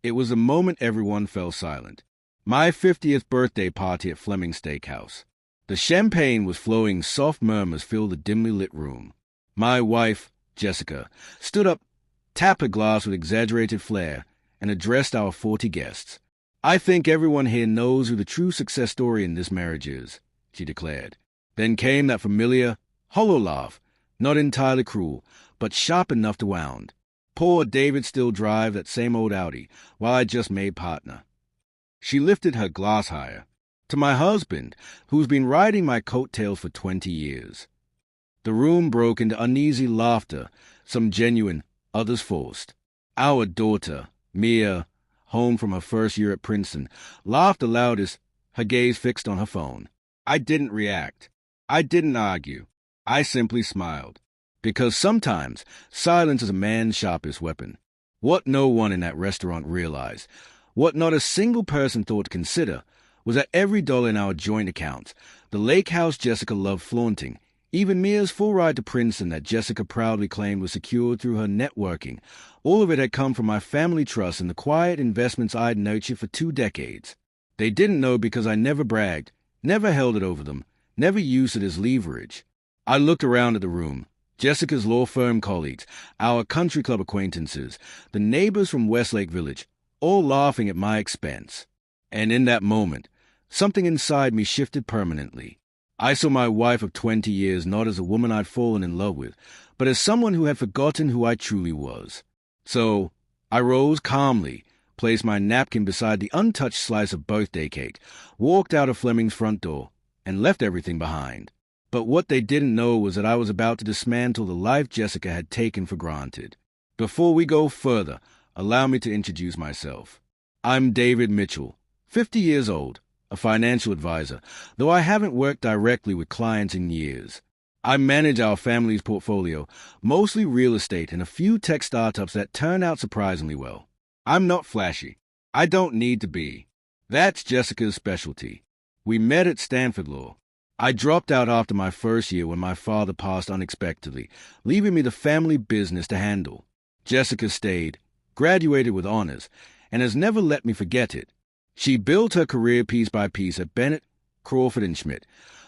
It was a moment everyone fell silent. My 50th birthday party at Fleming's Steakhouse. The champagne was flowing, soft murmurs filled the dimly lit room. My wife, Jessica, stood up, tapped her glass with exaggerated flair, and addressed our 40 guests. "I think everyone here knows who the true success story in this marriage is," she declared. Then came that familiar, hollow laugh, not entirely cruel, but sharp enough to wound. Poor David still drive that same old Audi, while I just made partner. She lifted her glass higher. "To my husband, who's been riding my coattails for 20 years. The room broke into uneasy laughter, some genuine, others forced. Our daughter, Mia, home from her first year at Princeton, laughed the loudest, her gaze fixed on her phone. I didn't react. I didn't argue. I simply smiled. Because sometimes silence is a man's sharpest weapon. What no one in that restaurant realized, what not a single person thought to consider, was that every dollar in our joint accounts, the lake house Jessica loved flaunting, even Mia's full ride to Princeton that Jessica proudly claimed was secured through her networking, all of it had come from my family trust and the quiet investments I'd nurtured for 2 decades. They didn't know because I never bragged, never held it over them, never used it as leverage. I looked around at the room. Jessica's law firm colleagues, our country club acquaintances, the neighbors from Westlake Village, all laughing at my expense. And in that moment, something inside me shifted permanently. I saw my wife of 20 years not as a woman I'd fallen in love with, but as someone who had forgotten who I truly was. So I rose calmly, placed my napkin beside the untouched slice of birthday cake, walked out of Fleming's front door, and left everything behind. But what they didn't know was that I was about to dismantle the life Jessica had taken for granted. Before we go further, allow me to introduce myself. I'm David Mitchell, 50 years old, a financial advisor, though I haven't worked directly with clients in years. I manage our family's portfolio, mostly real estate and a few tech startups that turn out surprisingly well. I'm not flashy. I don't need to be. That's Jessica's specialty. We met at Stanford Law. I dropped out after my first year when my father passed unexpectedly, leaving me the family business to handle. Jessica stayed, graduated with honors, and has never let me forget it. She built her career piece by piece at Bennett, Crawford & Schmidt,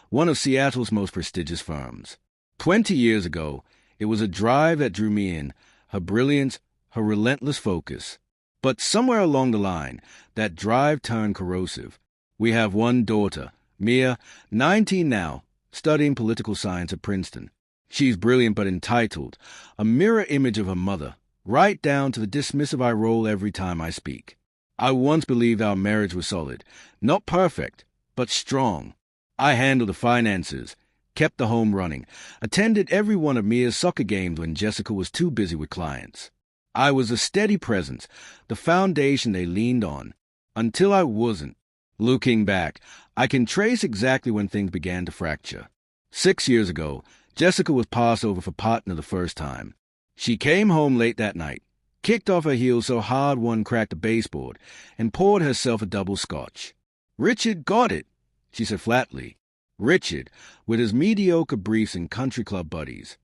one of Seattle's most prestigious firms. 20 years ago, it was a drive that drew me in, her brilliance, her relentless focus. But somewhere along the line, that drive turned corrosive. We have one daughter, Mia, 19 now, studying political science at Princeton. She's brilliant but entitled, a mirror image of her mother, right down to the dismissive I roll every time I speak. I once believed our marriage was solid, not perfect, but strong. I handled the finances, kept the home running, attended every one of Mia's soccer games when Jessica was too busy with clients. I was a steady presence, the foundation they leaned on, until I wasn't. Looking back, I can trace exactly when things began to fracture. 6 years ago, Jessica was passed over for partner the first time. She came home late that night, kicked off her heels so hard one cracked a baseboard, and poured herself a double scotch. "Richard got it," she said flatly. Richard, with his mediocre briefs and country club buddies.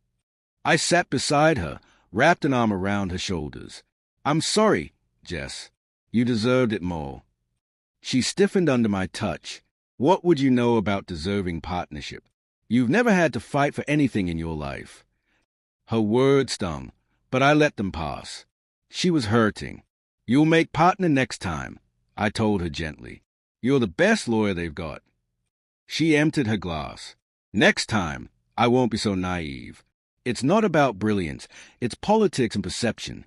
I sat beside her, wrapped an arm around her shoulders. "I'm sorry, Jess. You deserved it more." She stiffened under my touch. "What would you know about deserving partnership? You've never had to fight for anything in your life." Her words stung, but I let them pass. She was hurting. "You'll make partner next time," I told her gently. "You're the best lawyer they've got." She emptied her glass. "Next time, I won't be so naive. It's not about brilliance. It's politics and perception."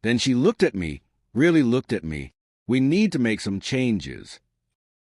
Then she looked at me, really looked at me. "We need to make some changes."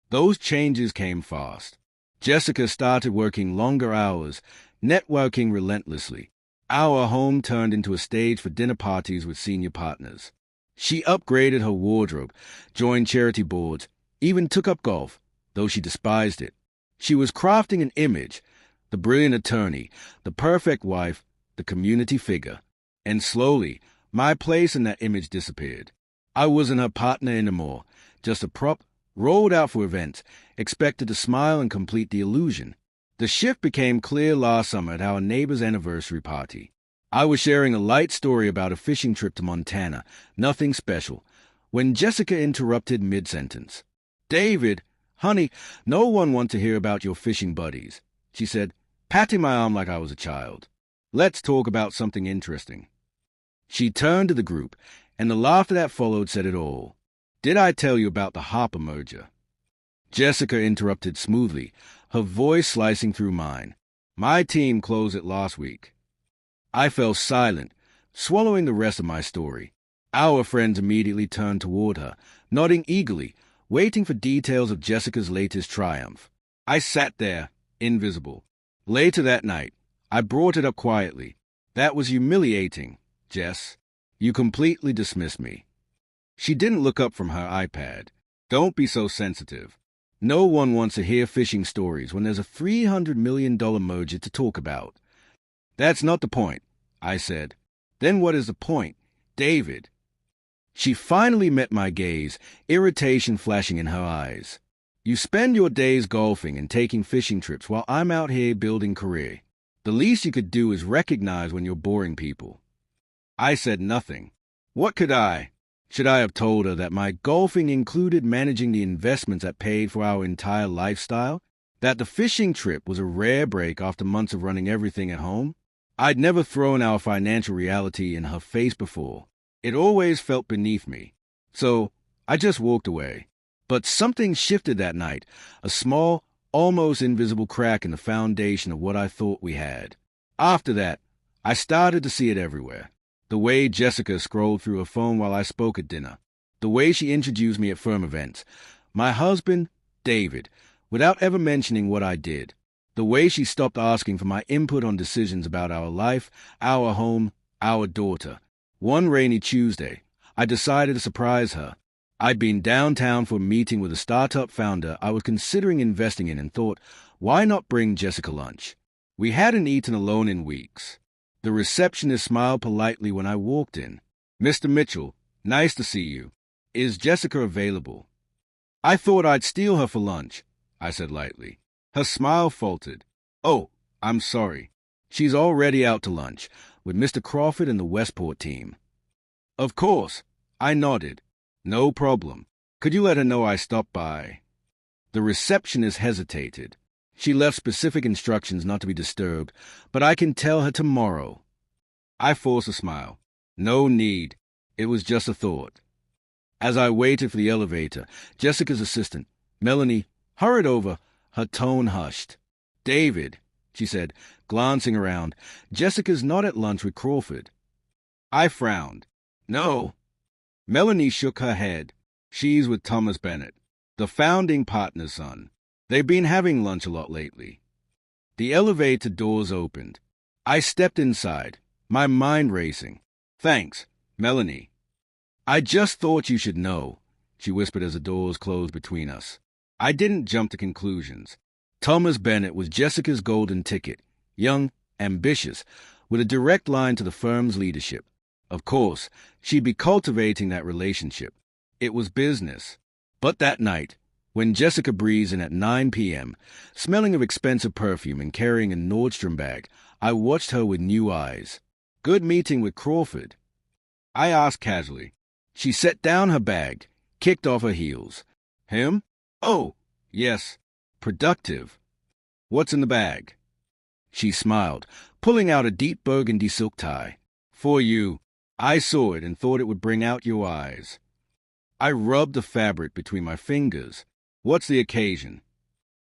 Those changes came fast. Jessica started working longer hours, networking relentlessly. Our home turned into a stage for dinner parties with senior partners. She upgraded her wardrobe, joined charity boards, even took up golf, though she despised it. She was crafting an image, the brilliant attorney, the perfect wife, the community figure. And slowly, my place in that image disappeared. I wasn't her partner anymore, just a prop, rolled out for events, expected to smile and complete the illusion. The shift became clear last summer at our neighbor's anniversary party. I was sharing a light story about a fishing trip to Montana, nothing special. when Jessica interrupted mid-sentence. "David, honey, no one wants to hear about your fishing buddies," she said, patting my arm like I was a child. "Let's talk about something interesting." She turned to the group, and the laughter that followed said it all. "Did I tell you about the Harper merger?" Jessica interrupted smoothly, her voice slicing through mine. "My team closed it last week." I fell silent, swallowing the rest of my story. Our friends immediately turned toward her, nodding eagerly, waiting for details of Jessica's latest triumph. I sat there, invisible. Later that night, I brought it up quietly. "That was humiliating, Jess. You completely dismissed me." She didn't look up from her iPad. "Don't be so sensitive. No one wants to hear fishing stories when there's a $300 million merger to talk about." "That's not the point," I said. "Then what is the point, David?" She finally met my gaze, irritation flashing in her eyes. "You spend your days golfing and taking fishing trips while I'm out here building career. The least you could do is recognize when you're boring people." I said nothing. What could I? Should I have told her that my golfing included managing the investments that paid for our entire lifestyle? That the fishing trip was a rare break after months of running everything at home? I'd never thrown our financial reality in her face before. It always felt beneath me. So I just walked away. But something shifted that night, a small, almost invisible crack in the foundation of what I thought we had. After that, I started to see it everywhere. The way Jessica scrolled through her phone while I spoke at dinner. The way she introduced me at firm events. My husband, David, without ever mentioning what I did. The way she stopped asking for my input on decisions about our life, our home, our daughter. One rainy Tuesday, I decided to surprise her. I'd been downtown for a meeting with a startup founder I was considering investing in and thought, why not bring Jessica lunch? We hadn't eaten alone in weeks. The receptionist smiled politely when I walked in. "Mr. Mitchell, nice to see you. Is Jessica available?" "I thought I'd steal her for lunch," I said lightly. Her smile faltered. "Oh, I'm sorry. She's already out to lunch with Mr. Crawford and the Westport team." "Of course." I nodded. "No problem. Could you let her know I stopped by?" The receptionist hesitated. She left specific instructions not to be disturbed, but I can tell her tomorrow. I forced a smile. "No need. It was just a thought." As I waited for the elevator, Jessica's assistant, Melanie, hurried over, her tone hushed. "David," she said, glancing around, "Jessica's not at lunch with Crawford." I frowned. "No." Melanie shook her head. "She's with Thomas Bennett, the founding partner's son. They've been having lunch a lot lately." The elevator doors opened. I stepped inside, my mind racing. "Thanks, Melanie." "I just thought you should know," she whispered as the doors closed between us. I didn't jump to conclusions. Thomas Bennett was Jessica's golden ticket, young, ambitious, with a direct line to the firm's leadership. Of course, she'd be cultivating that relationship. It was business. But that night, when Jessica breezed in at 9 p.m., smelling of expensive perfume and carrying a Nordstrom bag, I watched her with new eyes. "Good meeting with Crawford?" I asked casually. She set down her bag, kicked off her heels. "Him? Oh, yes. Productive. What's in the bag?" She smiled, pulling out a deep burgundy silk tie. "For you. I saw it and thought it would bring out your eyes." I rubbed the fabric between my fingers. "What's the occasion?"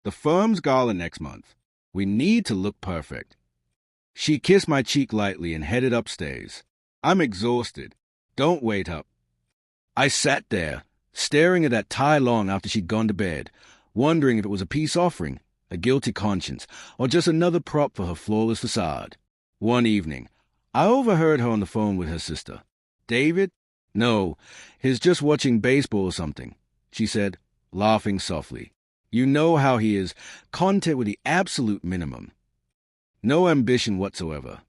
"The firm's gala next month. We need to look perfect." She kissed my cheek lightly and headed upstairs. "I'm exhausted. Don't wait up." I sat there, staring at that tie long after she'd gone to bed, wondering if it was a peace offering, a guilty conscience, or just another prop for her flawless facade. One evening, I overheard her on the phone with her sister. "David? No, he's just watching baseball or something," she said, laughing softly. "You know how he is, content with the absolute minimum. No ambition whatsoever."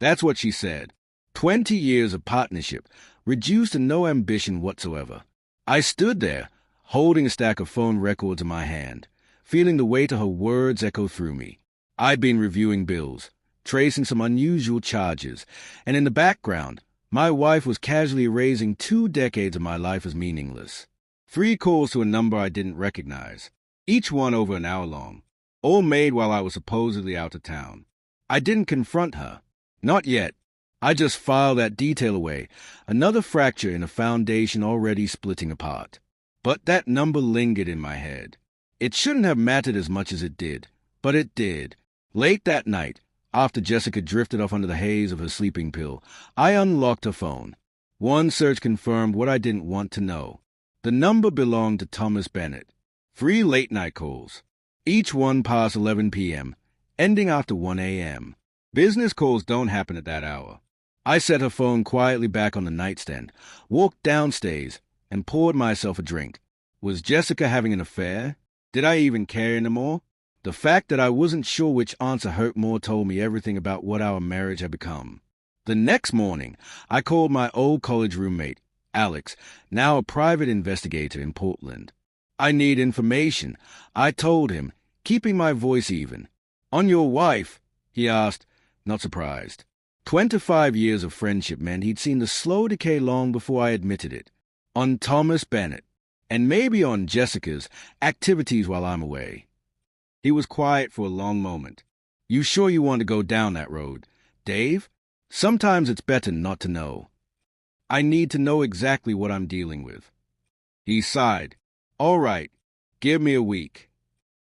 That's what she said. 20 years of partnership, reduced to no ambition whatsoever. I stood there, holding a stack of phone records in my hand, feeling the weight of her words echo through me. I'd been reviewing bills, tracing some unusual charges, and in the background, My wife was casually erasing 2 decades of my life as meaningless. 3 calls to a number I didn't recognize, each one over an hour long, all made while I was supposedly out of town. I didn't confront her. Not yet. I just filed that detail away, another fracture in a foundation already splitting apart. But that number lingered in my head. It shouldn't have mattered as much as it did, but it did. Late that night, after Jessica drifted off under the haze of her sleeping pill, I unlocked her phone. One search confirmed what I didn't want to know. The number belonged to Thomas Bennett. 3 late-night calls, each one past 11 p.m., ending after 1 a.m. Business calls don't happen at that hour. I set her phone quietly back on the nightstand, walked downstairs, and poured myself a drink. Was Jessica having an affair? Did I even care anymore? The fact that I wasn't sure which answer hurt more told me everything about what our marriage had become. The next morning, I called my old college roommate, Alex, now a private investigator in Portland. I need information, I told him, keeping my voice even. On your wife? He asked, not surprised. 25 years of friendship meant he'd seen the slow decay long before I admitted it. On Thomas Bennett, and maybe on Jessica's activities while I'm away. He was quiet for a long moment. You sure you want to go down that road, Dave? Sometimes it's better not to know. I need to know exactly what I'm dealing with. He sighed. All right, give me a week.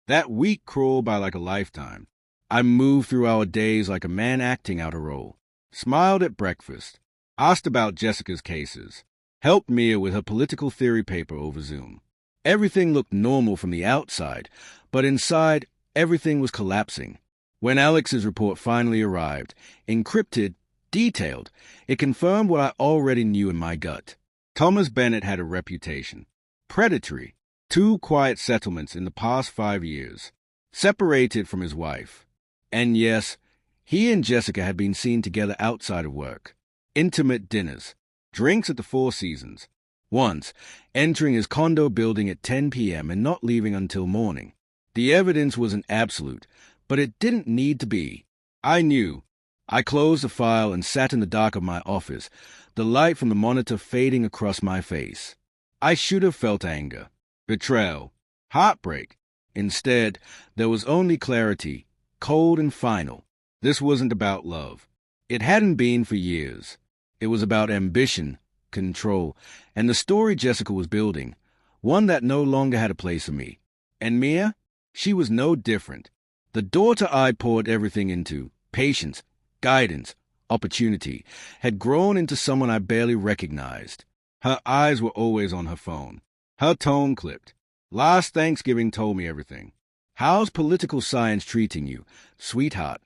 That week crawled by like a lifetime. I moved through our days like a man acting out a role. Smiled at breakfast. Asked about Jessica's cases. Helped Mia with her political theory paper over Zoom. Everything looked normal from the outside, but inside, everything was collapsing. When Alex's report finally arrived, encrypted, detailed, it confirmed what I already knew in my gut. Thomas Bennett had a reputation. Predatory. 2 quiet settlements in the past 5 years. Separated from his wife. And yes, he and Jessica had been seen together outside of work. Intimate dinners. Drinks at the Four Seasons. Once, entering his condo building at 10 p.m. and not leaving until morning. The evidence wasn't absolute, but it didn't need to be. I knew. I closed the file and sat in the dark of my office, the light from the monitor fading across my face. I should have felt anger, betrayal, heartbreak. Instead, there was only clarity, cold and final. This wasn't about love. It hadn't been for years. It was about ambition, control, and the story Jessica was building, one that no longer had a place for me. And Mia? She was no different. The daughter I poured everything into, patience, guidance, opportunity, had grown into someone I barely recognized. Her eyes were always on her phone. Her tone clipped. Last Thanksgiving told me everything. How's political science treating you, sweetheart?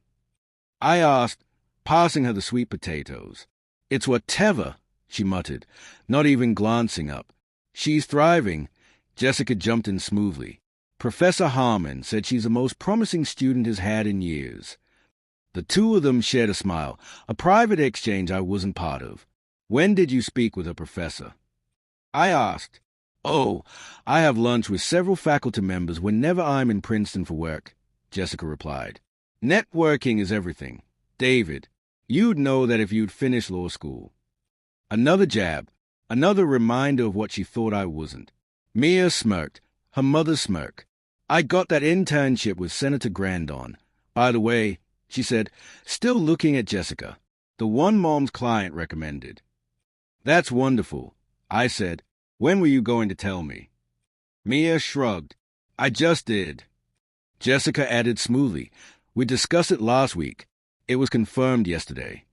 I asked, passing her the sweet potatoes. It's whatever, she muttered, not even glancing up. She's thriving. Jessica jumped in smoothly. Professor Harmon said she's the most promising student he's had in years. The 2 of them shared a smile, a private exchange I wasn't part of. When did you speak with a professor? I asked. Oh, I have lunch with several faculty members whenever I'm in Princeton for work, Jessica replied. Networking is everything. David, you'd know that if you'd finished law school. Another jab, another reminder of what she thought I wasn't. Mia smirked, her mother smirked. I got that internship with Senator Grandon. By the way, she said, still looking at Jessica, the one Mom's client recommended. That's wonderful, I said. When were you going to tell me? Mia shrugged. I just did. Jessica added smoothly. We discussed it last week. It was confirmed yesterday.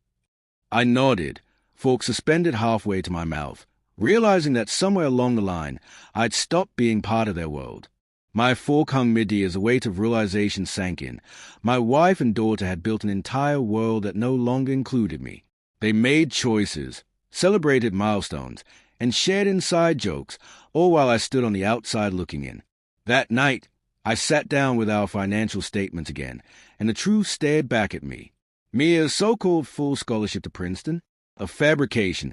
I nodded, fork suspended halfway to my mouth, realizing that somewhere along the line, I'd stopped being part of their world. My fork hung mid-ear as a weight of realization sank in. My wife and daughter had built an entire world that no longer included me. They made choices, celebrated milestones, and shared inside jokes, all while I stood on the outside looking in. That night, I sat down with our financial statements again, and the truth stared back at me. Mia's so-called full scholarship to Princeton, a fabrication.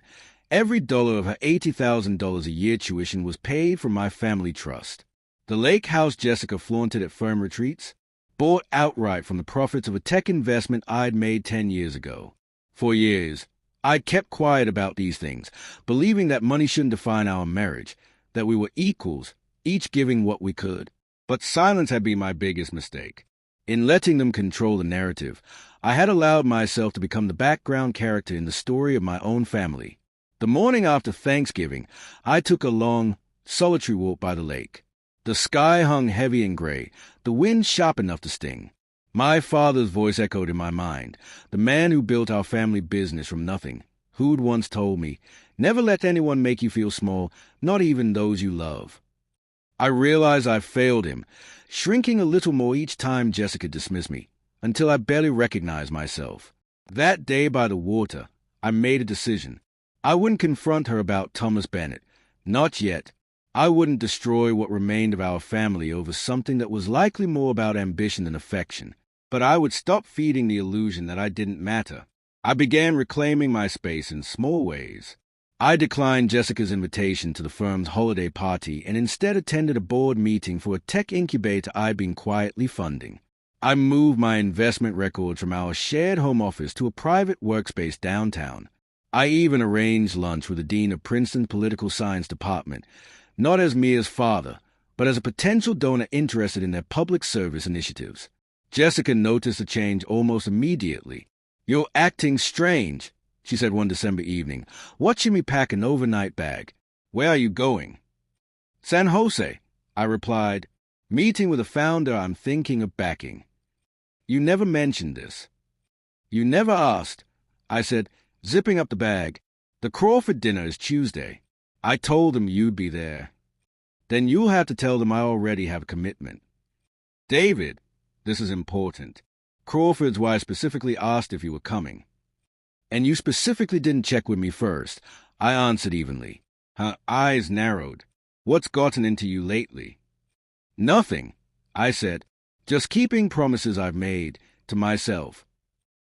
Every dollar of her $80,000 a year tuition was paid from my family trust. The lake house Jessica flaunted at firm retreats, bought outright from the profits of a tech investment I'd made 10 years ago. For years, I kept quiet about these things, believing that money shouldn't define our marriage, that we were equals, each giving what we could. But silence had been my biggest mistake. In letting them control the narrative, I had allowed myself to become the background character in the story of my own family. The morning after Thanksgiving, I took a long, solitary walk by the lake. The sky hung heavy and gray, the wind sharp enough to sting. My father's voice echoed in my mind, the man who built our family business from nothing, who'd once told me, "Never let anyone make you feel small, not even those you love." I realized I failed him, shrinking a little more each time Jessica dismissed me, until I barely recognized myself. That day by the water, I made a decision. I wouldn't confront her about Thomas Bennett. Not yet. I wouldn't destroy what remained of our family over something that was likely more about ambition than affection. But I would stop feeding the illusion that I didn't matter. I began reclaiming my space in small ways. I declined Jessica's invitation to the firm's holiday party and instead attended a board meeting for a tech incubator I'd been quietly funding. I moved my investment records from our shared home office to a private workspace downtown. I even arranged lunch with the dean of Princeton's political science department, not as Mia's father, but as a potential donor interested in their public service initiatives. Jessica noticed the change almost immediately. "You're acting strange," she said one December evening, watching me pack an overnight bag. "Where are you going?" "San Jose," I replied. "Meeting with a founder I'm thinking of backing." "You never mentioned this." "You never asked," I said, zipping up the bag. "The Crawford dinner is Tuesday. I told them you'd be there." "Then you'll have to tell them I already have a commitment." "David, this is important. Crawford's why I specifically asked if you were coming." "And you specifically didn't check with me first," I answered evenly. Her eyes narrowed. "What's gotten into you lately?" "Nothing," I said. "Just keeping promises I've made to myself."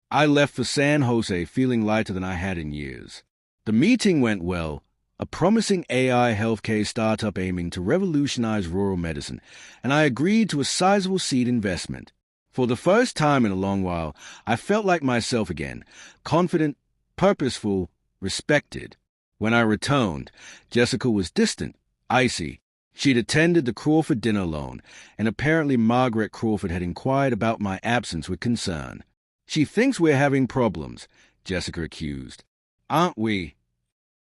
I left for San Jose feeling lighter than I had in years. The meeting went well, a promising AI healthcare startup aiming to revolutionize rural medicine, and I agreed to a sizable seed investment. For the first time in a long while, I felt like myself again, confident, purposeful, respected. When I returned, Jessica was distant, icy. She'd attended the Crawford dinner alone, and apparently Margaret Crawford had inquired about my absence with concern. "She thinks we're having problems," Jessica accused. "Aren't we?"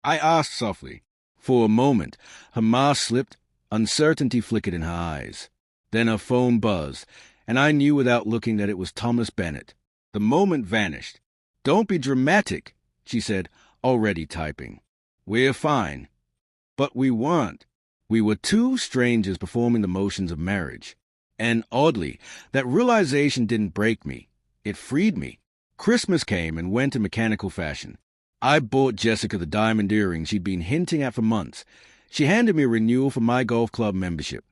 I asked softly. For a moment, her mask slipped, uncertainty flickered in her eyes. Then her phone buzzed, and I knew without looking that it was Thomas Bennett. The moment vanished. "Don't be dramatic," she said, already typing. "We're fine." But we weren't. We were two strangers performing the motions of marriage. And oddly, that realization didn't break me. It freed me. Christmas came and went in mechanical fashion. I bought Jessica the diamond earrings she'd been hinting at for months. She handed me a renewal for my golf club membership,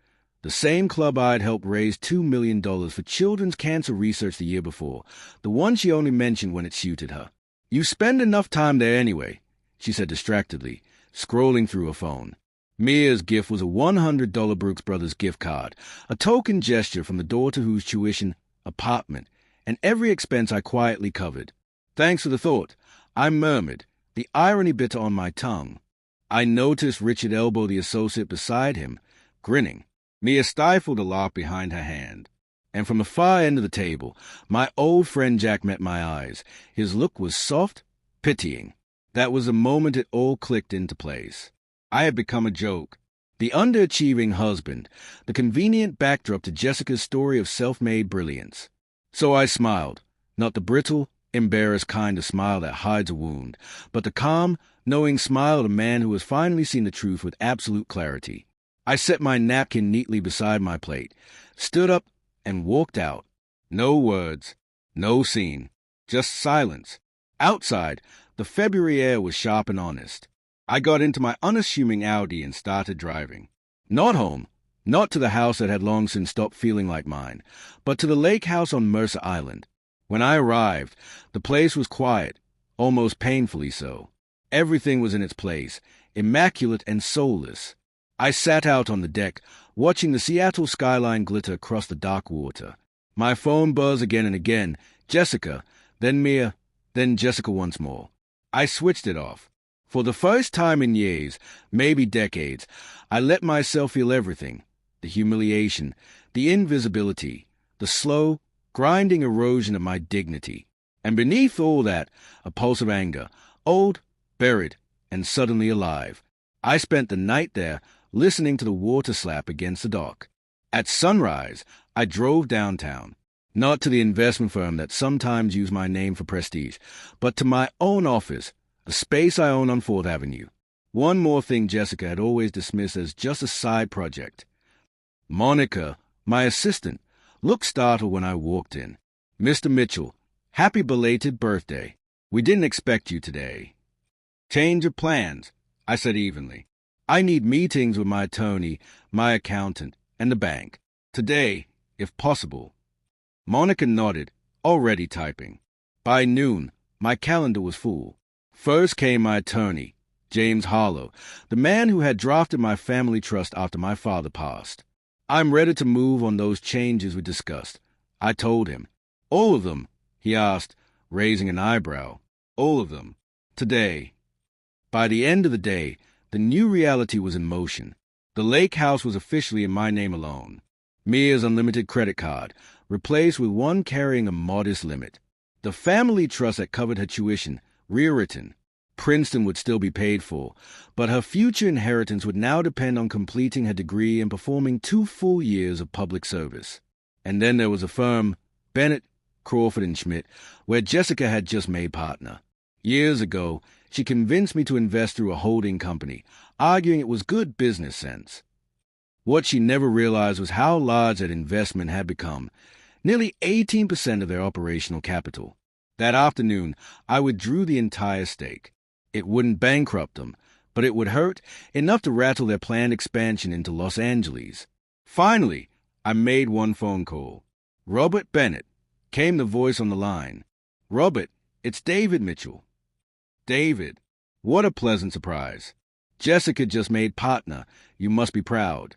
the same club I'd helped raise $2 million for children's cancer research the year before, the one she only mentioned when it suited her. "You spend enough time there anyway," she said distractedly, scrolling through her phone. Mia's gift was a $100 Brooks Brothers gift card, a token gesture from the daughter whose tuition, apartment, and every expense I quietly covered. "Thanks for the thought," I murmured, the irony bitter on my tongue. I noticed Richard elbow the associate beside him, grinning. Mia stifled a laugh behind her hand. And from the far end of the table, my old friend Jack met my eyes. His look was soft, pitying. That was the moment it all clicked into place. I had become a joke. The underachieving husband, the convenient backdrop to Jessica's story of self-made brilliance. So I smiled, not the brittle, embarrassed kind of smile that hides a wound, but the calm, knowing smile of a man who has finally seen the truth with absolute clarity. I set my napkin neatly beside my plate, stood up, and walked out. No words, no scene, just silence. Outside, the February air was sharp and honest. I got into my unassuming Audi and started driving. Not home, not to the house that had long since stopped feeling like mine, but to the lake house on Mercer Island. When I arrived, the place was quiet, almost painfully so. Everything was in its place, immaculate and soulless. I sat out on the deck, watching the Seattle skyline glitter across the dark water. My phone buzzed again and again. Jessica, then Mia, then Jessica once more. I switched it off. For the first time in years, maybe decades, I let myself feel everything. The humiliation, the invisibility, the slow, grinding erosion of my dignity. And beneath all that, a pulse of anger, old, buried, and suddenly alive. I spent the night there, listening to the water slap against the dock. At sunrise, I drove downtown, not to the investment firm that sometimes used my name for prestige, but to my own office, a space I own on 4th Avenue. One more thing Jessica had always dismissed as just a side project. Monica, my assistant, looked startled when I walked in. "Mr. Mitchell, happy belated birthday. We didn't expect you today." "Change of plans," I said evenly. "I need meetings with my attorney, my accountant, and the bank. Today, if possible." Monica nodded, already typing. By noon, my calendar was full. First came my attorney, James Harlow, the man who had drafted my family trust after my father passed. "I'm ready to move on those changes we discussed," I told him. "All of them?" he asked, raising an eyebrow. "All of them. Today." By the end of the day, the new reality was in motion. The lake house was officially in my name alone. Mia's unlimited credit card, replaced with one carrying a modest limit. The family trust that covered her tuition, rewritten. Princeton would still be paid for, but her future inheritance would now depend on completing her degree and performing 2 full years of public service. And then there was a firm, Bennett, Crawford and Schmidt, where Jessica had just made partner. Years ago, she convinced me to invest through a holding company, arguing it was good business sense. What she never realized was how large that investment had become, nearly 18% of their operational capital. That afternoon, I withdrew the entire stake. It wouldn't bankrupt them, but it would hurt enough to rattle their planned expansion into Los Angeles. Finally, I made one phone call. "Robert Bennett," came the voice on the line. "Robert, it's David Mitchell." "David, what a pleasant surprise. Jessica just made partner. You must be proud."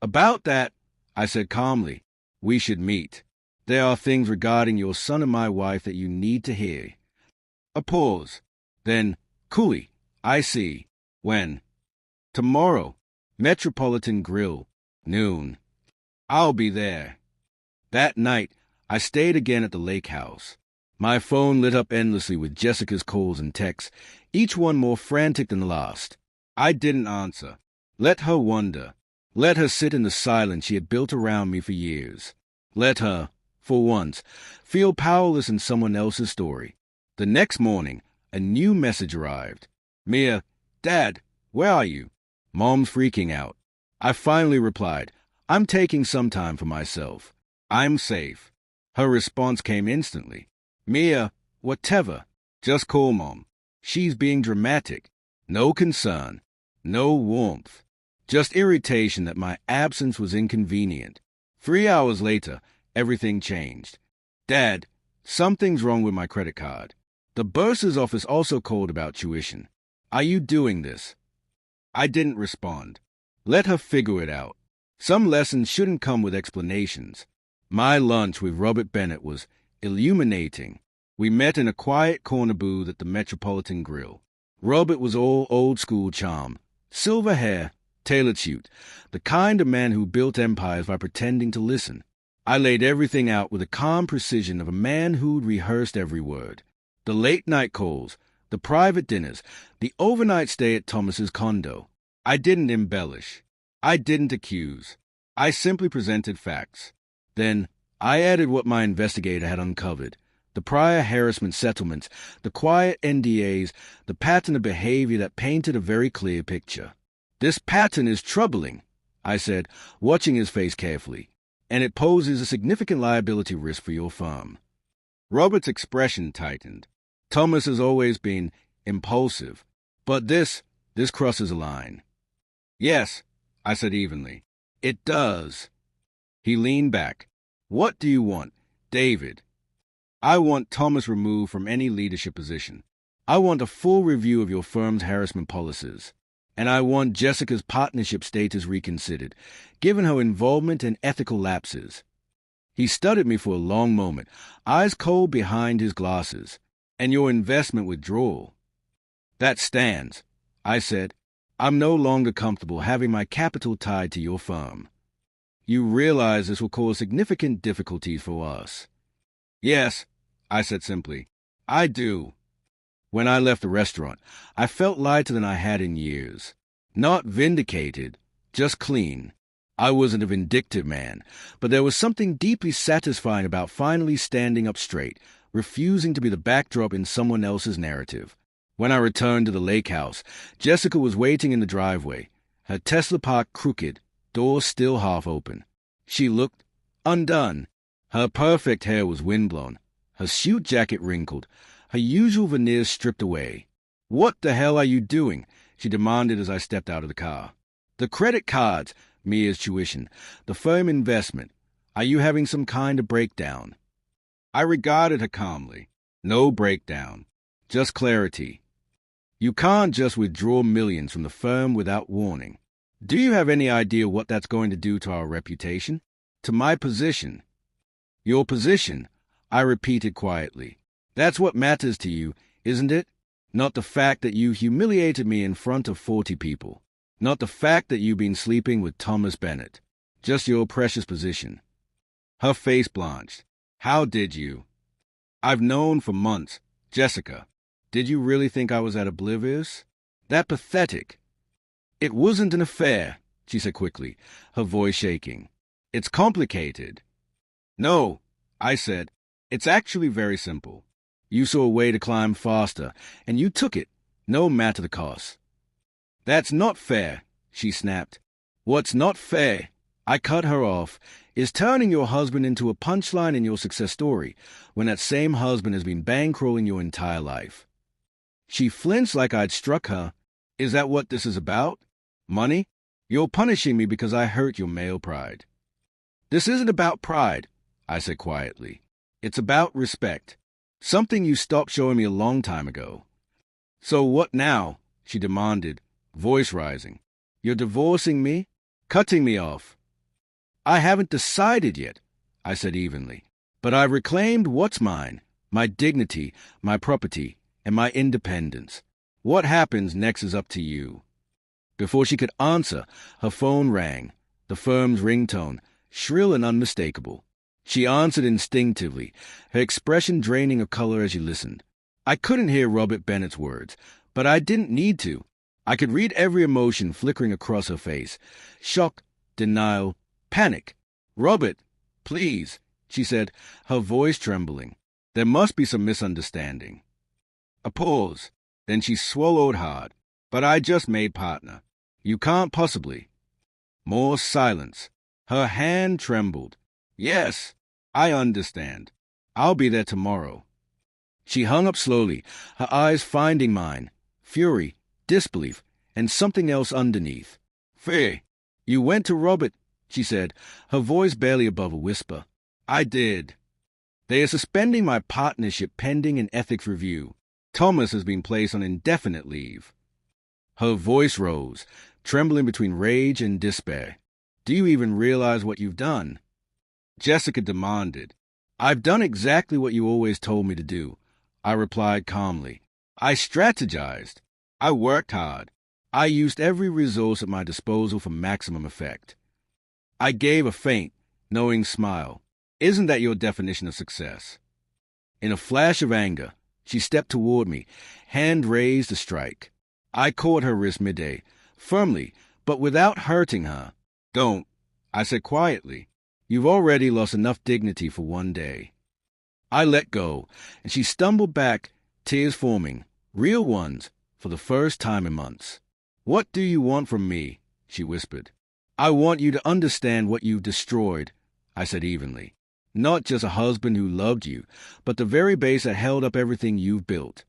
"About that," I said calmly, "we should meet. There are things regarding your son and my wife that you need to hear." A pause. Then, "Coolly, I see. When?" "Tomorrow. Metropolitan Grill. Noon. I'll be there." That night, I stayed again at the lake house. My phone lit up endlessly with Jessica's calls and texts, each one more frantic than the last. I didn't answer. Let her wonder. Let her sit in the silence she had built around me for years. Let her, for once, feel powerless in someone else's story. The next morning, a new message arrived. "Mia, Dad, where are you?" "Mom's freaking out." I finally replied, "I'm taking some time for myself. I'm safe." Her response came instantly. "Mia, whatever. Just call Mom. She's being dramatic. No concern. No warmth. Just irritation that my absence was inconvenient." 3 hours later, everything changed. "Dad, something's wrong with my credit card. The bursar's office also called about tuition. Are you doing this?" I didn't respond. Let her figure it out. Some lessons shouldn't come with explanations. My lunch with Robert Bennett was illuminating. We met in a quiet corner booth at the Metropolitan Grill. Robert was all old-school charm. Silver hair, tailored suit, the kind of man who built empires by pretending to listen. I laid everything out with the calm precision of a man who'd rehearsed every word. The late-night calls, the private dinners, the overnight stay at Thomas's condo. I didn't embellish. I didn't accuse. I simply presented facts. Then I added what my investigator had uncovered. The prior harassment settlements, the quiet NDAs, the pattern of behavior that painted a very clear picture. "This pattern is troubling," I said, watching his face carefully, "and it poses a significant liability risk for your firm." Robert's expression tightened. Thomas has always been impulsive, but this crosses a line. "Yes," I said evenly. "It does." He leaned back. "What do you want, David?" "I want Thomas removed from any leadership position. I want a full review of your firm's harassment policies. And I want Jessica's partnership status reconsidered, given her involvement in ethical lapses." He studied me for a long moment, eyes cold behind his glasses. "And your investment withdrawal?" That stands, I said. I'm no longer comfortable having my capital tied to your firm. You realize this will cause significant difficulties for us. Yes, I said simply. I do. When I left the restaurant, I felt lighter than I had in years. Not vindicated, just clean. I wasn't a vindictive man, but there was something deeply satisfying about finally standing up straight, refusing to be the backdrop in someone else's narrative. When I returned to the lake house, Jessica was waiting in the driveway, her Tesla parked crooked, door still half open. She looked undone. Her perfect hair was windblown, her suit jacket wrinkled, her usual veneers stripped away. "What the hell are you doing?" she demanded as I stepped out of the car. "The credit cards, Mia's tuition, the firm investment. Are you having some kind of breakdown?" I regarded her calmly. No breakdown, just clarity. You can't just withdraw millions from the firm without warning. Do you have any idea what that's going to do to our reputation? To my position? Your position, I repeated quietly. That's what matters to you, isn't it? Not the fact that you humiliated me in front of 40 people. Not the fact that you've been sleeping with Thomas Bennett. Just your precious position. Her face blanched. How did you? I've known for months. Jessica, did you really think I was that oblivious? That pathetic? It wasn't an affair, she said quickly, her voice shaking. It's complicated. No, I said. It's actually very simple. You saw a way to climb faster, and you took it, no matter the cost. That's not fair, she snapped. What's not fair, I cut her off, is turning your husband into a punchline in your success story when that same husband has been bankrolling your entire life. She flinched like I'd struck her. Is that what this is about? Money? You're punishing me because I hurt your male pride. This isn't about pride, I said quietly. It's about respect. Something you stopped showing me a long time ago. So what now? She demanded, voice rising. You're divorcing me? Cutting me off? I haven't decided yet, I said evenly. But I've reclaimed what's mine, my dignity, my property, and my independence. What happens next is up to you. Before she could answer, her phone rang, the firm's ringtone, shrill and unmistakable. She answered instinctively, her expression draining of color as she listened. I couldn't hear Robert Bennett's words, but I didn't need to. I could read every emotion flickering across her face. Shock, denial, panic. "Robert, please," she said, her voice trembling. There must be some misunderstanding. A pause. Then she swallowed hard. "But I just made partner. You can't possibly." More silence. Her hand trembled. "Yes, I understand. I'll be there tomorrow." She hung up slowly, her eyes finding mine. Fury, disbelief, and something else underneath. "Faye, you went to Robert," she said, her voice barely above a whisper. "I did. They are suspending my partnership pending an ethics review. Thomas has been placed on indefinite leave." Her voice rose, trembling between rage and despair. "Do you even realize what you've done?" Jessica demanded. "I've done exactly what you always told me to do," I replied calmly. "I strategized. I worked hard. I used every resource at my disposal for maximum effect." I gave a faint, knowing smile. "Isn't that your definition of success?" In a flash of anger, she stepped toward me, hand raised to strike. I caught her wrist midday, firmly, but without hurting her. "Don't," I said quietly. "You've already lost enough dignity for one day." I let go, and she stumbled back, tears forming, real ones, for the first time in months. "What do you want from me?" she whispered. "I want you to understand what you've destroyed," I said evenly. "Not just a husband who loved you, but the very base that held up everything you've built."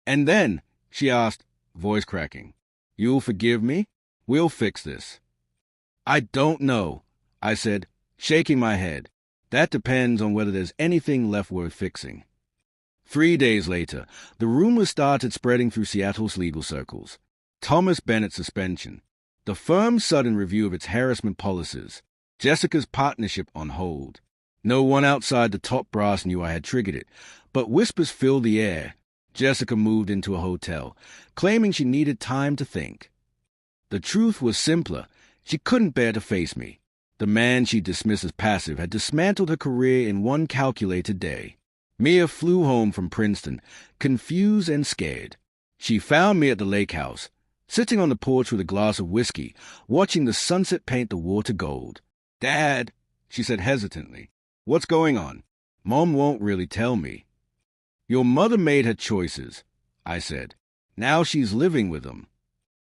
"And then," she asked, voice cracking, "you'll forgive me? We'll fix this." "I don't know," I said, shaking my head. "That depends on whether there's anything left worth fixing." 3 days later, the rumors started spreading through Seattle's legal circles. Thomas Bennett's suspension, the firm's sudden review of its harassment policies, Jessica's partnership on hold. No one outside the top brass knew I had triggered it, but whispers filled the air. Jessica moved into a hotel, claiming she needed time to think. The truth was simpler. She couldn't bear to face me. The man she dismissed as passive had dismantled her career in one calculated day. Mia flew home from Princeton, confused and scared. She found me at the lake house, sitting on the porch with a glass of whiskey, watching the sunset paint the water gold. "Dad," she said hesitantly, "what's going on? Mom won't really tell me." "Your mother made her choices," I said. "Now she's living with them."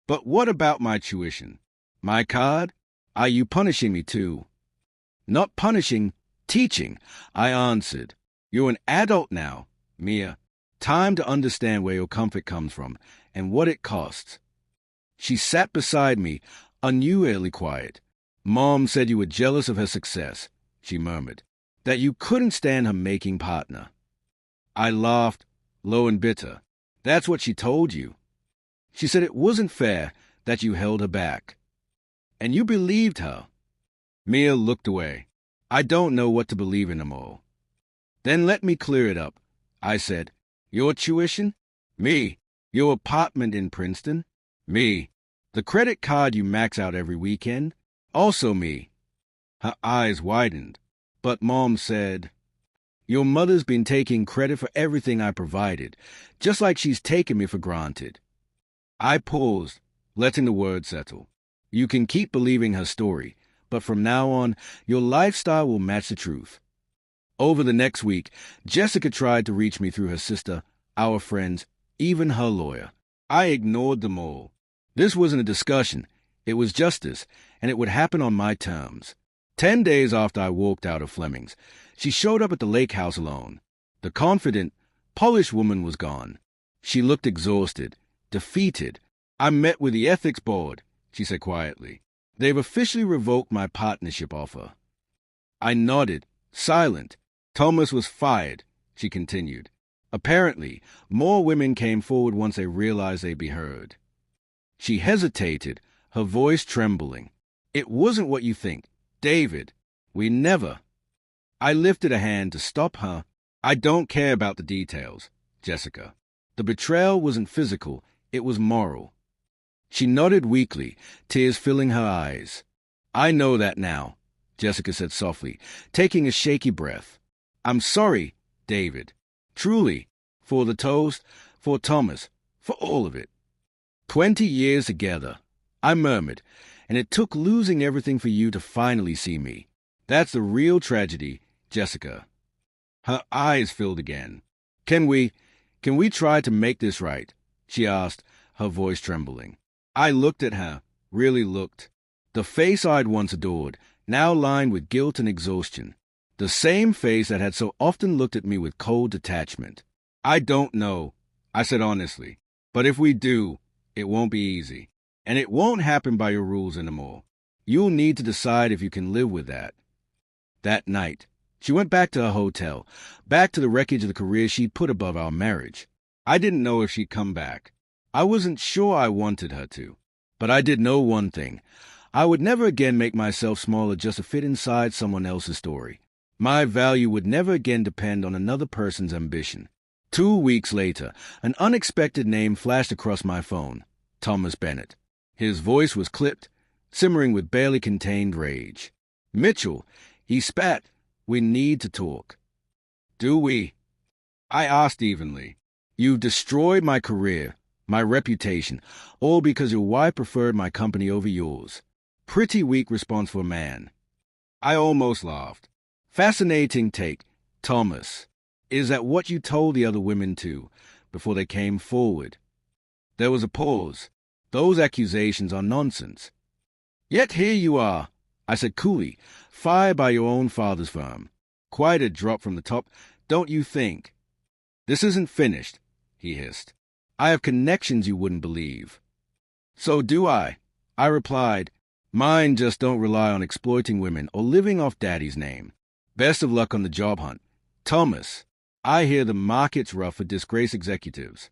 "But what about my tuition? My card? Are you punishing me too?" "Not punishing, teaching," I answered. "You're an adult now, Mia. Time to understand where your comfort comes from and what it costs." She sat beside me, unusually quiet. "Mom said you were jealous of her success," she murmured, "that you couldn't stand her making partner." I laughed, low and bitter. "That's what she told you. She said it wasn't fair that you held her back. And you believed her." Mia looked away. "I don't know what to believe in anymore." "Then let me clear it up," I said. "Your tuition? Me. Your apartment in Princeton? Me. The credit card you max out every weekend? Also me." Her eyes widened. "But Mom said—" "Your mother's been taking credit for everything I provided, just like she's taken me for granted." I paused, letting the words settle. "You can keep believing her story, but from now on, your lifestyle will match the truth." Over the next week, Jessica tried to reach me through her sister, our friends, even her lawyer. I ignored them all. This wasn't a discussion. It was justice, and it would happen on my terms. 10 days after I walked out of Fleming's, she showed up at the lake house alone. The confident, polished woman was gone. She looked exhausted, defeated. "I met with the ethics board," she said quietly. "They've officially revoked my partnership offer." I nodded, silent. "Thomas was fired," she continued. "Apparently, more women came forward once they realized they'd be heard." She hesitated, her voice trembling. "It wasn't what you think. David, we never—" I lifted a hand to stop her. "I don't care about the details, Jessica. The betrayal wasn't physical, it was moral." She nodded weakly, tears filling her eyes. "I know that now," Jessica said softly, taking a shaky breath. "I'm sorry, David. Truly. For the toast, for Thomas, for all of it." 20 years together, I murmured, "and it took losing everything for you to finally see me. That's the real tragedy, Jessica." Her eyes filled again. Can we try to make this right?" she asked, her voice trembling. I looked at her, really looked. The face I'd once adored, now lined with guilt and exhaustion. The same face that had so often looked at me with cold detachment. "I don't know," I said honestly. "But if we do, it won't be easy. And it won't happen by your rules anymore. You'll need to decide if you can live with that." That night, she went back to her hotel, back to the wreckage of the career she'd put above our marriage. I didn't know if she'd come back. I wasn't sure I wanted her to. But I did know one thing. I would never again make myself smaller just to fit inside someone else's story. My value would never again depend on another person's ambition. 2 weeks later, an unexpected name flashed across my phone. Thomas Bennett. His voice was clipped, simmering with barely contained rage. "Mitchell," he spat, "we need to talk." "Do we?" I asked evenly. "You've destroyed my career, my reputation, all because your wife preferred my company over yours." Pretty weak response for a man. I almost laughed. "Fascinating take, Thomas. Is that what you told the other women too, before they came forward?" There was a pause. "Those accusations are nonsense." "Yet here you are," I said coolly, "fired by your own father's firm. Quite a drop from the top, don't you think?" "This isn't finished," he hissed. "I have connections you wouldn't believe." "So do I," I replied. "Mine just don't rely on exploiting women or living off Daddy's name. Best of luck on the job hunt. Thomas, I hear the market's rough for disgraced executives."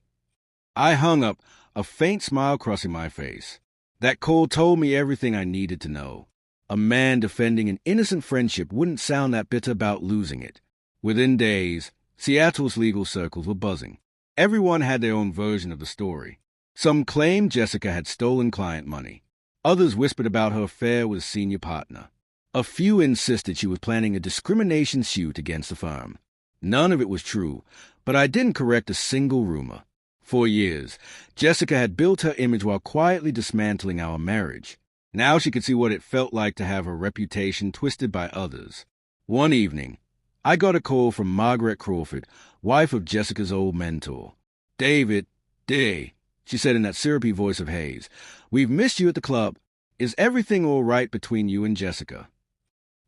I hung up, a faint smile crossing my face. That call told me everything I needed to know. A man defending an innocent friendship wouldn't sound that bitter about losing it. Within days, Seattle's legal circles were buzzing. Everyone had their own version of the story. Some claimed Jessica had stolen client money. Others whispered about her affair with a senior partner. A few insisted she was planning a discrimination suit against the firm. None of it was true, but I didn't correct a single rumor. For years, Jessica had built her image while quietly dismantling our marriage. Now she could see what it felt like to have her reputation twisted by others. One evening, I got a call from Margaret Crawford, wife of Jessica's old mentor. "David, dear," she said in that syrupy voice of Hayes, "we've missed you at the club. Is everything all right between you and Jessica?"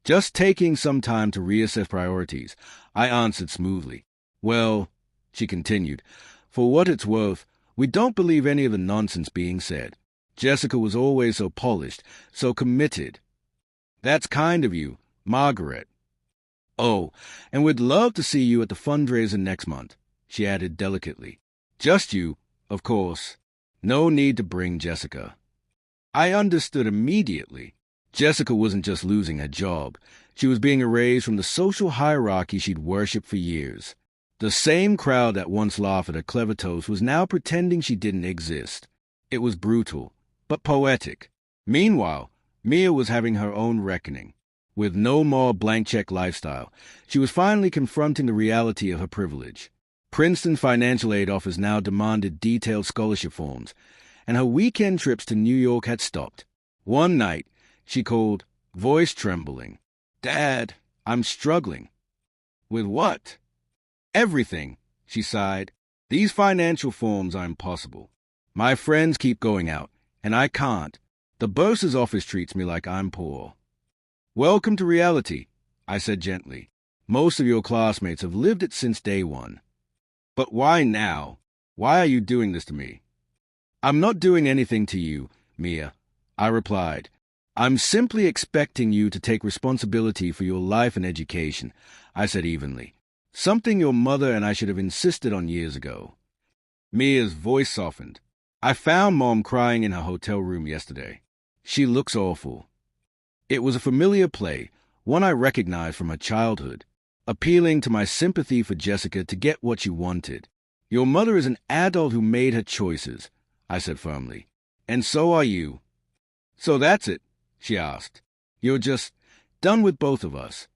Just taking some time to reassess priorities, I answered smoothly. "Well," she continued, "for what it's worth, we don't believe any of the nonsense being said. Jessica was always so polished, so committed." "That's kind of you, Margaret." "Oh, and we'd love to see you at the fundraiser next month," she added delicately. "Just you, of course. No need to bring Jessica." I understood immediately. Jessica wasn't just losing her job. She was being erased from the social hierarchy she'd worshipped for years. The same crowd that once laughed at her clever toast was now pretending she didn't exist. It was brutal, but poetic. Meanwhile, Mia was having her own reckoning. With no more blank-check lifestyle, she was finally confronting the reality of her privilege. Princeton's financial aid office now demanded detailed scholarship forms, and her weekend trips to New York had stopped. One night, she called, voice trembling. "Dad, I'm struggling." "With what?" "Everything," she sighed. "These financial forms are impossible. My friends keep going out, and I can't. The bursar's office treats me like I'm poor." "Welcome to reality," I said gently. "Most of your classmates have lived it since day one." "But why now? Why are you doing this to me?" "I'm not doing anything to you, Mia," I replied. "I'm simply expecting you to take responsibility for your life and education," I said evenly. "Something your mother and I should have insisted on years ago." Mia's voice softened. "I found Mom crying in her hotel room yesterday. She looks awful." It was a familiar play, one I recognized from her childhood, appealing to my sympathy for Jessica to get what she wanted. "Your mother is an adult who made her choices," I said firmly. "And so are you." "So that's it?" she asked. "You're just done with both of us?"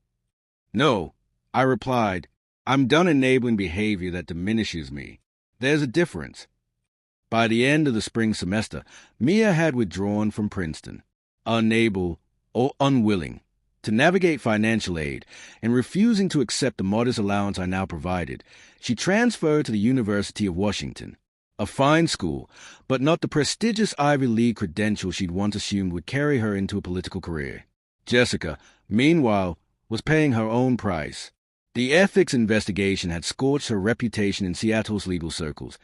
"No," I replied. "I'm done enabling behavior that diminishes me. There's a difference." By the end of the spring semester, Mia had withdrawn from Princeton, unable or unwilling to navigate financial aid and refusing to accept the modest allowance I now provided. She transferred to the University of Washington, a fine school, but not the prestigious Ivy League credential she'd once assumed would carry her into a political career. Jessica, meanwhile, was paying her own price. The ethics investigation had scorched her reputation in Seattle's legal circles,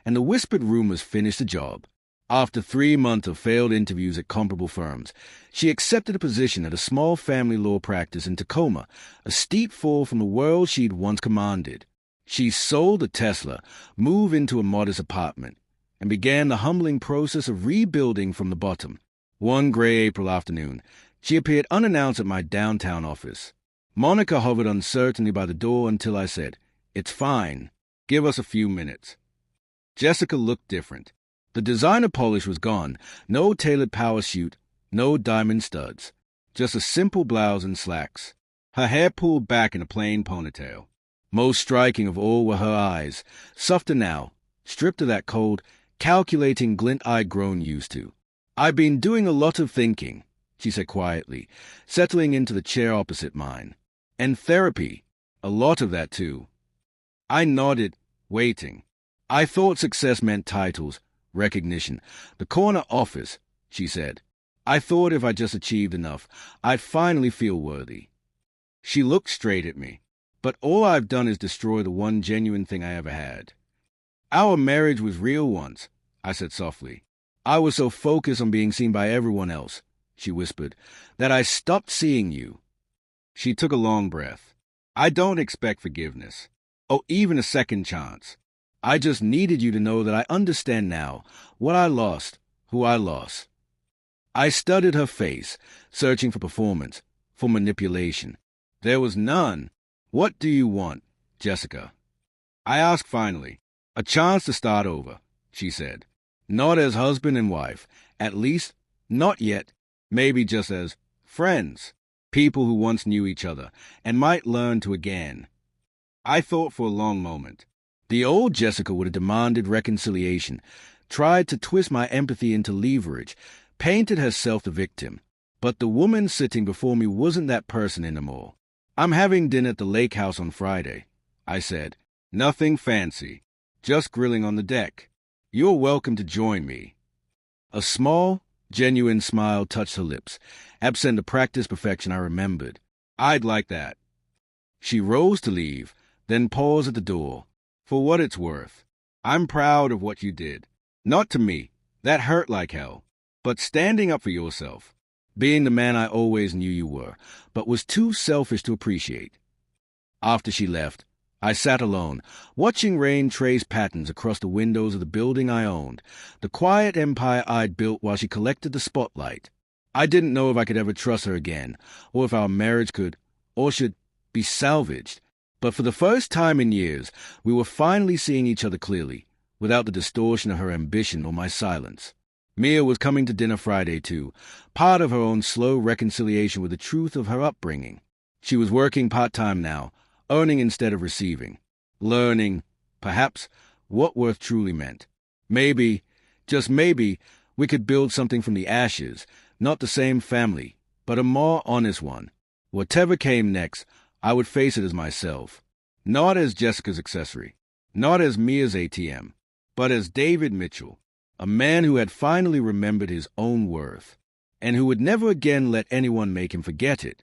and the whispered rumors finished the job. After 3 months of failed interviews at comparable firms, she accepted a position at a small family law practice in Tacoma, a steep fall from the world she'd once commanded. She sold a Tesla, moved into a modest apartment, and began the humbling process of rebuilding from the bottom. One gray April afternoon, she appeared unannounced at my downtown office. Monica hovered uncertainly by the door until I said, "It's fine. Give us a few minutes." Jessica looked different. The designer polish was gone, no tailored power suit, no diamond studs, just a simple blouse and slacks. Her hair pulled back in a plain ponytail. Most striking of all were her eyes, softer now, stripped of that cold, calculating glint I'd grown used to. "I've been doing a lot of thinking," she said quietly, settling into the chair opposite mine. "And therapy, a lot of that too." I nodded, waiting. I thought success meant titles, recognition. "The corner office," she said. "I thought if I just achieved enough, I'd finally feel worthy." She looked straight at me. "But all I've done is destroy the one genuine thing I ever had." "Our marriage was real once," I said softly. "I was so focused on being seen by everyone else," she whispered, "that I stopped seeing you." She took a long breath. "I don't expect forgiveness, or even a second chance. I just needed you to know that I understand now what I lost, who I lost." I studied her face, searching for performance, for manipulation. There was none. "What do you want, Jessica?" I asked finally. A chance to start over, she said. Not as husband and wife, at least not yet, maybe just as friends, people who once knew each other and might learn to again. I thought for a long moment. The old Jessica would have demanded reconciliation, tried to twist my empathy into leverage, painted herself the victim. But the woman sitting before me wasn't that person anymore. I'm having dinner at the lake house on Friday, I said. Nothing fancy, just grilling on the deck. You're welcome to join me. A small, genuine smile touched her lips, absent the practiced perfection I remembered. I'd like that. She rose to leave, then paused at the door. For what it's worth, I'm proud of what you did. Not to me, that hurt like hell, but standing up for yourself, being the man I always knew you were, but was too selfish to appreciate. After she left, I sat alone, watching rain trace patterns across the windows of the building I owned, the quiet empire I'd built while she collected the spotlight. I didn't know if I could ever trust her again, or if our marriage could, or should, be salvaged. But for the first time in years, we were finally seeing each other clearly, without the distortion of her ambition or my silence. Mia was coming to dinner Friday, too, part of her own slow reconciliation with the truth of her upbringing. She was working part-time now, earning instead of receiving, learning, perhaps, what worth truly meant. Maybe, just maybe, we could build something from the ashes, not the same family, but a more honest one. Whatever came next, I would face it as myself, not as Jessica's accessory, not as Mia's ATM, but as David Mitchell, a man who had finally remembered his own worth, and who would never again let anyone make him forget it.